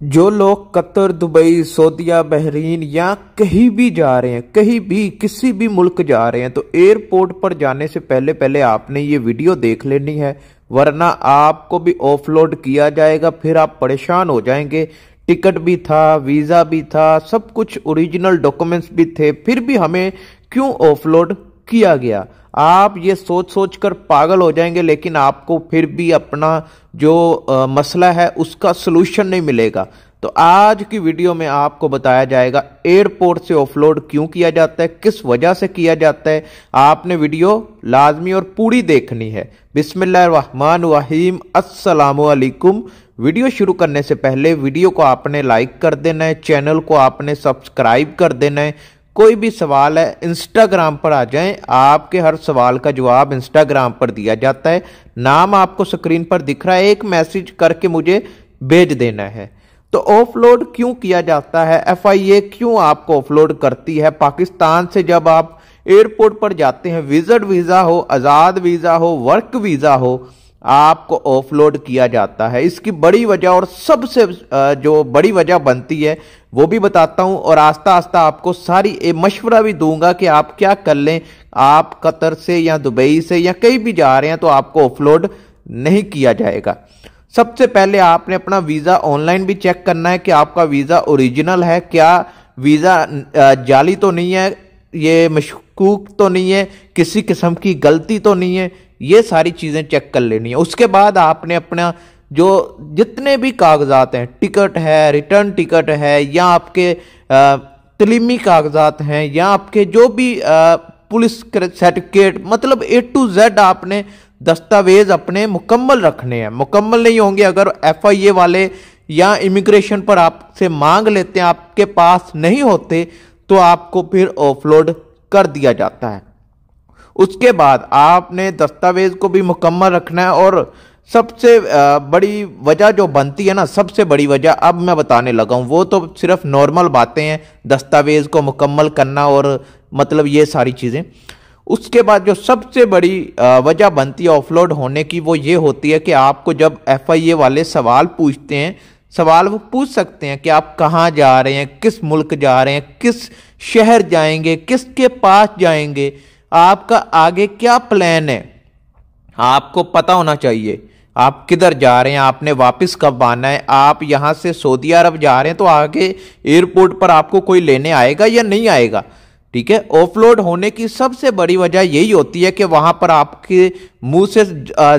जो लोग Qatar, Dubai, सऊदीया, Bahrain या कहीं भी जा रहे हैं, कहीं भी किसी भी मुल्क जा रहे हैं, तो एयरपोर्ट पर जाने से पहले पहले आपने ये वीडियो देख लेनी है, वरना आपको भी ऑफलोड किया जाएगा, फिर आप परेशान हो जाएंगे। टिकट भी था, वीजा भी था, सब कुछ ओरिजिनल डॉक्यूमेंट्स भी थे, फिर भी हमें क्यों ऑफलोड किया गया? आप ये सोच सोच कर पागल हो जाएंगे, लेकिन आपको फिर भी अपना जो मसला है उसका सलूशन नहीं मिलेगा। तो आज की वीडियो में आपको बताया जाएगा एयरपोर्ट से ऑफलोड क्यों किया जाता है, किस वजह से किया जाता है। आपने वीडियो लाजमी और पूरी देखनी है। बिस्मिल्लाहिर्रहमानिर्रहीम, अस्सलामुअलैकुम। वीडियो शुरू करने से पहले वीडियो को आपने लाइक कर देना है, चैनल को आपने सब्सक्राइब कर देना है। कोई भी सवाल है इंस्टाग्राम पर आ जाएं, आपके हर सवाल का जवाब इंस्टाग्राम पर दिया जाता है। नाम आपको स्क्रीन पर दिख रहा है, एक मैसेज करके मुझे भेज देना है। तो ऑफलोड क्यों किया जाता है, FIA क्यों आपको ऑफलोड करती है? पाकिस्तान से जब आप एयरपोर्ट पर जाते हैं, विजिट वीजा हो, आज़ाद वीजा हो, वर्क वीजा हो, आपको ऑफलोड किया जाता है। इसकी बड़ी वजह और सबसे जो बड़ी वजह बनती है वो भी बताता हूं, और आस्ता आस्ता आपको सारी मशवरा भी दूंगा कि आप क्या कर लें। आप कतर से या दुबई से या कहीं भी जा रहे हैं तो आपको ऑफलोड नहीं किया जाएगा। सबसे पहले आपने अपना वीजा ऑनलाइन भी चेक करना है कि आपका वीजा ओरिजिनल है, क्या वीजा जाली तो नहीं है, ये मशकूक तो नहीं है, किसी किस्म की गलती तो नहीं है। ये सारी चीजें चेक कर लेनी है। उसके बाद आपने अपना जो जितने भी कागजात हैं, टिकट है, रिटर्न टिकट है, या आपके तलीमी कागजात हैं, या आपके जो भी पुलिस सर्टिफिकेट, मतलब A to Z आपने दस्तावेज अपने मुकम्मल रखने हैं। मुकम्मल नहीं होंगे अगर FIA वाले या इमिग्रेशन पर आपसे मांग लेते हैं, आपके पास नहीं होते, तो आपको फिर ऑफलोड कर दिया जाता है। उसके बाद आपने दस्तावेज को भी मुकम्मल रखना है। और सबसे बड़ी वजह जो बनती है ना, सबसे बड़ी वजह अब मैं बताने लगा हूं, वो तो सिर्फ नॉर्मल बातें हैं, दस्तावेज को मुकम्मल करना और मतलब ये सारी चीजें। उसके बाद जो सबसे बड़ी वजह बनती है ऑफलोड होने की, वो ये होती है कि आपको जब FIA वाले सवाल पूछते हैं, सवाल वो पूछ सकते हैं कि आप कहाँ जा रहे हैं, किस मुल्क जा रहे हैं, किस शहर जाएंगे, किसके पास जाएंगे, आपका आगे क्या प्लान है, आपको पता होना चाहिए। आप किधर जा रहे हैं, आपने वापस कब आना है। आप यहां से सऊदी अरब जा रहे हैं तो आगे एयरपोर्ट पर आपको कोई लेने आएगा या नहीं आएगा, ठीक है। ऑफलोड होने की सबसे बड़ी वजह यही होती है कि वहां पर आपके मुंह से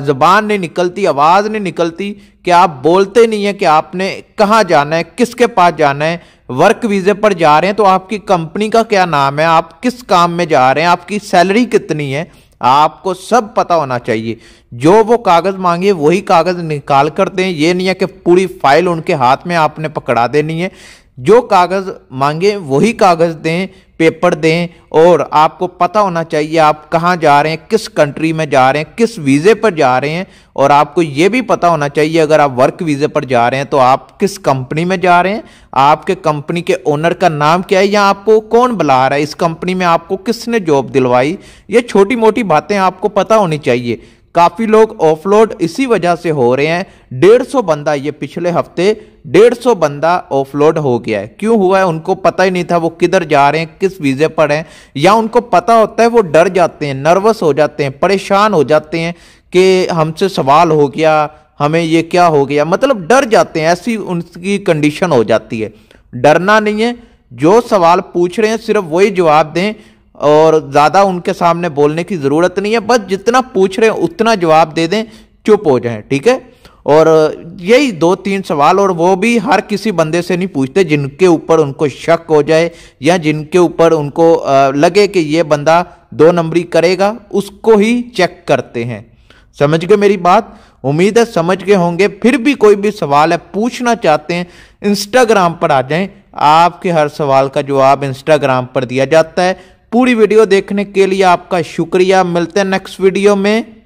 जबान नहीं निकलती, आवाज नहीं निकलती, कि आप बोलते नहीं है कि आपने कहाँ जाना है, किसके पास जाना है। वर्क वीजे पर जा रहे हैं तो आपकी कंपनी का क्या नाम है, आप किस काम में जा रहे हैं, आपकी सैलरी कितनी है, आपको सब पता होना चाहिए। जो वो कागज मांगे वही कागज निकाल कर दें। ये नहीं है कि पूरी फाइल उनके हाथ में आपने पकड़ा देनी है। जो कागज मांगे वही कागज दें, पेपर दें, और आपको पता होना चाहिए आप कहाँ जा रहे हैं, किस कंट्री में जा रहे हैं, किस वीजे पर जा रहे हैं। और आपको यह भी पता होना चाहिए अगर आप वर्क वीजे पर जा रहे हैं तो आप किस कंपनी में जा रहे हैं, आपके कंपनी के ओनर का नाम क्या है, या आपको कौन बुला रहा है, इस कंपनी में आपको किसने जॉब दिलवाई। ये छोटी मोटी बातें आपको पता होनी चाहिए। काफी लोग ऑफलोड इसी वजह से हो रहे हैं। 150 बंदा, ये पिछले हफ्ते 150 बंदा ऑफलोड हो गया है। क्यों हुआ है? उनको पता ही नहीं था वो किधर जा रहे हैं, किस वीजे पर हैं, या उनको पता होता है वो डर जाते हैं, नर्वस हो जाते हैं, परेशान हो जाते हैं कि हमसे सवाल हो गया, हमें ये क्या हो गया, मतलब डर जाते हैं। ऐसी उनकी कंडीशन हो जाती है। डरना नहीं है, जो सवाल पूछ रहे हैं सिर्फ वही जवाब दें, और ज्यादा उनके सामने बोलने की जरूरत नहीं है। बस जितना पूछ रहे हैं उतना जवाब दे दें, चुप हो जाएं, ठीक है। और यही 2-3 सवाल, और वो भी हर किसी बंदे से नहीं पूछते, जिनके ऊपर उनको शक हो जाए या जिनके ऊपर उनको लगे कि ये बंदा 2 नंबरी करेगा, उसको ही चेक करते हैं। समझ गए मेरी बात? उम्मीद है समझ गए होंगे। फिर भी कोई भी सवाल है, पूछना चाहते हैं, इंस्टाग्राम पर आ जाएं, आपके हर सवाल का जवाब इंस्टाग्राम पर दिया जाता है। पूरी वीडियो देखने के लिए आपका शुक्रिया। मिलते हैं नेक्स्ट वीडियो में।